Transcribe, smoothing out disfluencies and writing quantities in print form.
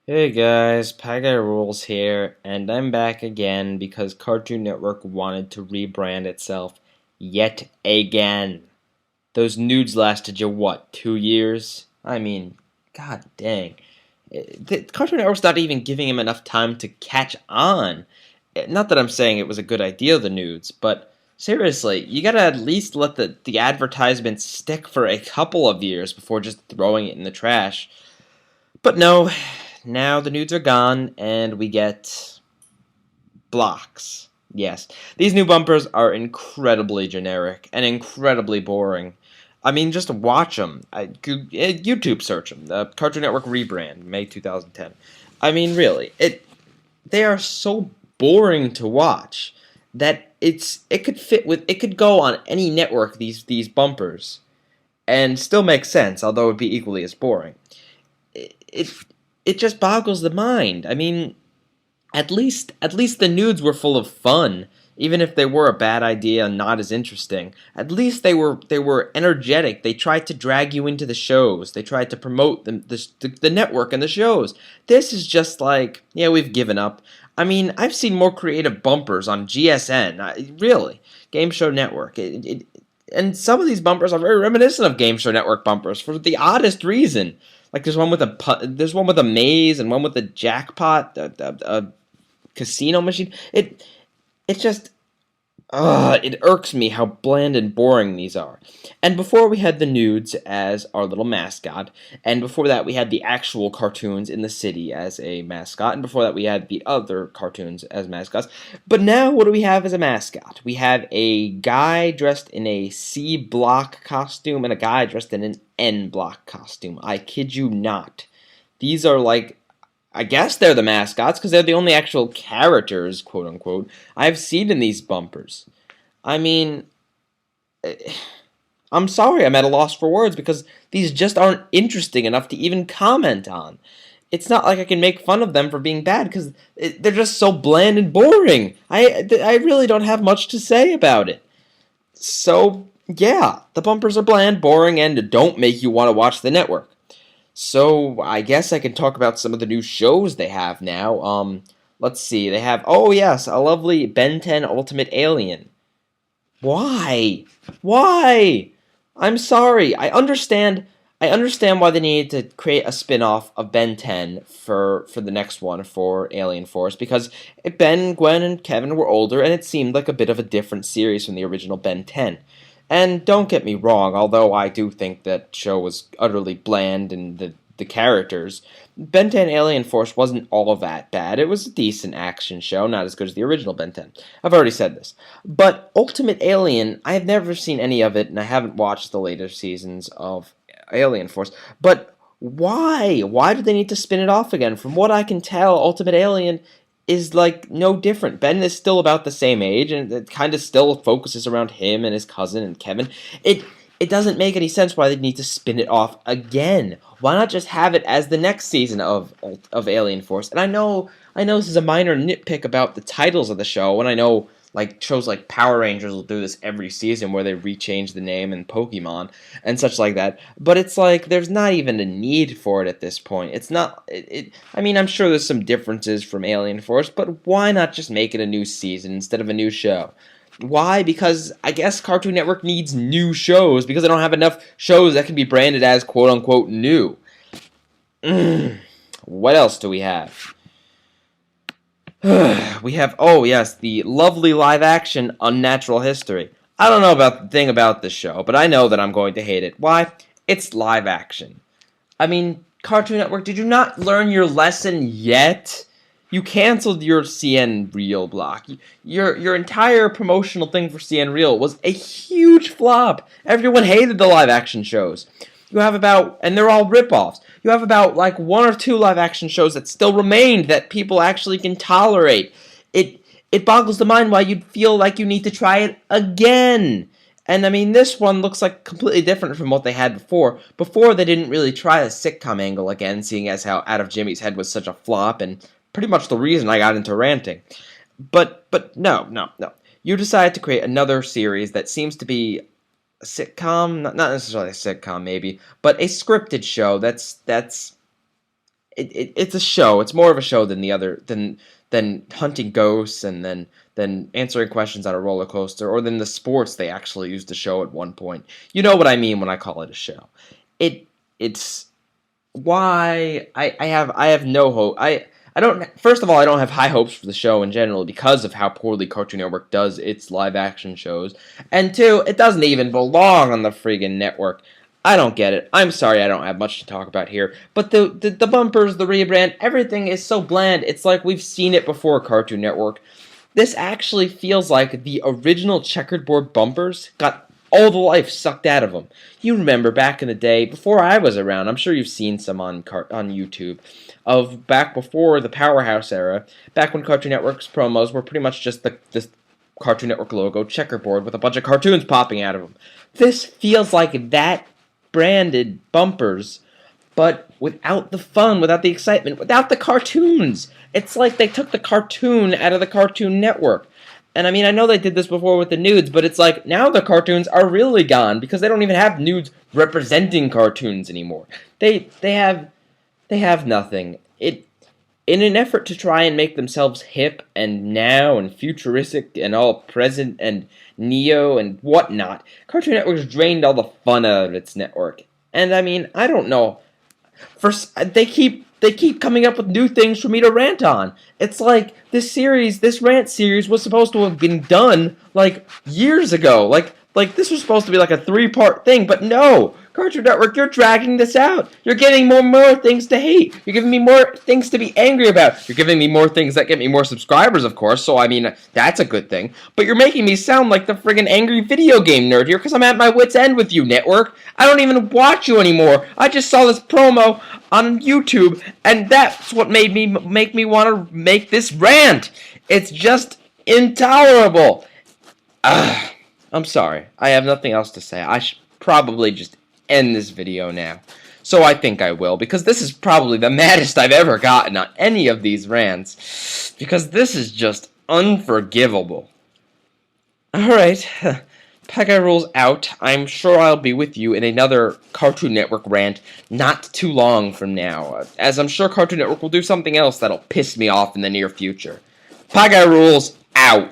Hey guys, Pie Guy Rules here, and I'm back again because Cartoon Network wanted to rebrand itself yet again. Those nudes lasted you what, 2 years? I mean, god dang. The Cartoon Network's not even giving him enough time to catch on. Not that I'm saying it was a good idea, the nudes, but seriously, you gotta at least let the advertisement stick for a couple of years before just throwing it in the trash. But no, now the nudes are gone, and we get blocks. Yes, these new bumpers are incredibly generic and incredibly boring. I mean, just watch them. YouTube search them. The Cartoon Network Rebrand, May 2010. I mean, really, they are so boring to watch that it could go on any network. These bumpers and still make sense, although it would be equally as boring. It it just boggles the mind. I mean, at least the nudes were full of fun, even if they were a bad idea and not as interesting. At least they were energetic. They tried to drag you into the shows. They tried to promote the network and the shows. This is just like, yeah, we've given up. I mean, I've seen more creative bumpers on GSN. Really, Game Show Network. And some of these bumpers are very reminiscent of Game Show Network bumpers for the oddest reason. Like there's one with a maze and one with a jackpot, a casino machine. It just it irks me how bland and boring these are. And before we had the nudes as our little mascot, and before that we had the actual cartoons in the city as a mascot, and before that we had the other cartoons as mascots. But now what do we have as a mascot? We have a guy dressed in a C block costume and a guy dressed in an N block costume. I kid you not. These are like, I guess they're the mascots because they're the only actual characters, quote unquote, I've seen in these bumpers. I mean, I'm sorry I'm at a loss for words because these just aren't interesting enough to even comment on. It's not like I can make fun of them for being bad because they're just so bland and boring. I really don't have much to say about it. So, yeah, the bumpers are bland, boring, and don't make you want to watch the network. So I guess I can talk about some of the new shows they have now. Let's see. They have, oh yes, a lovely Ben 10 Ultimate Alien. Why? Why? I'm sorry. I understand why they needed to create a spin-off of Ben 10 for the next one for Alien Force because Ben, Gwen, and Kevin were older and it seemed like a bit of a different series from the original Ben 10. And don't get me wrong, although I do think that show was utterly bland and the characters, Ben 10 Alien Force wasn't all that bad. It was a decent action show, not as good as the original Ben 10. I've already said this. But Ultimate Alien, I have never seen any of it, and I haven't watched the later seasons of Alien Force. But why? Why do they need to spin it off again? From what I can tell, Ultimate Alien is like no different. Ben is still about the same age, and it kind of still focuses around him and his cousin and Kevin. It doesn't make any sense why they need to spin it off again. Why not just have it as the next season of Alien Force? And I know this is a minor nitpick about the titles of the show, and I know like shows like Power Rangers will do this every season where they rechange the name and Pokemon and such like that. But it's like there's not even a need for it at this point. It's not. I mean, I'm sure there's some differences from Alien Force, but why not just make it a new season instead of a new show? Why? Because I guess Cartoon Network needs new shows because they don't have enough shows that can be branded as quote unquote new. What else do we have? We have, oh yes, the lovely live action Unnatural History. I don't know about the thing about this show, but I know that I'm going to hate it. Why? It's live action. I mean, Cartoon Network, did you not learn your lesson yet? You canceled your CN Reel block. Your entire promotional thing for CN Reel was a huge flop. Everyone hated the live action shows. You have about, and they're all ripoffs. You have about like one or two live action shows that still remained that people actually can tolerate. It boggles the mind why you'd feel like you need to try it again. And I mean, this one looks like completely different from what they had before. Before, they didn't really try the sitcom angle again, seeing as how Out of Jimmy's Head was such a flop and pretty much the reason I got into ranting. But no. You decided to create another series that seems to be a sitcom, not necessarily a sitcom maybe, but a scripted show that's it's a show. It's more of a show than the other than hunting ghosts and then answering questions on a roller coaster, or than the sports they actually used to show at one point. You know what I mean when I call it a show. It's why I have no hope. I don't. First of all, I don't have high hopes for the show in general because of how poorly Cartoon Network does its live action shows. And two, it doesn't even belong on the friggin' network. I don't get it. I'm sorry I don't have much to talk about here. But the bumpers, the rebrand, everything is so bland. It's like we've seen it before, Cartoon Network. This actually feels like the original checkerboard bumpers got all the life sucked out of them. You remember back in the day, before I was around, I'm sure you've seen some on YouTube, of back before the Powerhouse era, back when Cartoon Network's promos were pretty much just this Cartoon Network logo checkerboard with a bunch of cartoons popping out of them. This feels like that branded bumpers, but without the fun, without the excitement, without the cartoons. It's like they took the cartoon out of the Cartoon Network. And I mean, I know they did this before with the nudes, but it's like now the cartoons are really gone because they don't even have nudes representing cartoons anymore. They have nothing. In an effort to try and make themselves hip and now and futuristic and all present and neo and whatnot, Cartoon Network's drained all the fun out of its network. And I mean, I don't know. They keep coming up with new things for me to rant on. It's like this rant series was supposed to have been done like years ago. Like this was supposed to be like a 3-part thing, but no! Cartoon Network, you're dragging this out. You're getting more things to hate. You're giving me more things to be angry about. You're giving me more things that get me more subscribers, of course, so I mean, that's a good thing. But you're making me sound like the friggin' angry video game nerd here because I'm at my wit's end with you, network. I don't even watch you anymore. I just saw this promo on YouTube, and that's what make me want to make this rant. It's just intolerable. I'm sorry. I have nothing else to say. I should probably just end this video now. So I think I will, because this is probably the maddest I've ever gotten on any of these rants. Because this is just unforgivable. Alright, Pega Rules out. I'm sure I'll be with you in another Cartoon Network rant not too long from now, as I'm sure Cartoon Network will do something else that'll piss me off in the near future. Pega Rules out.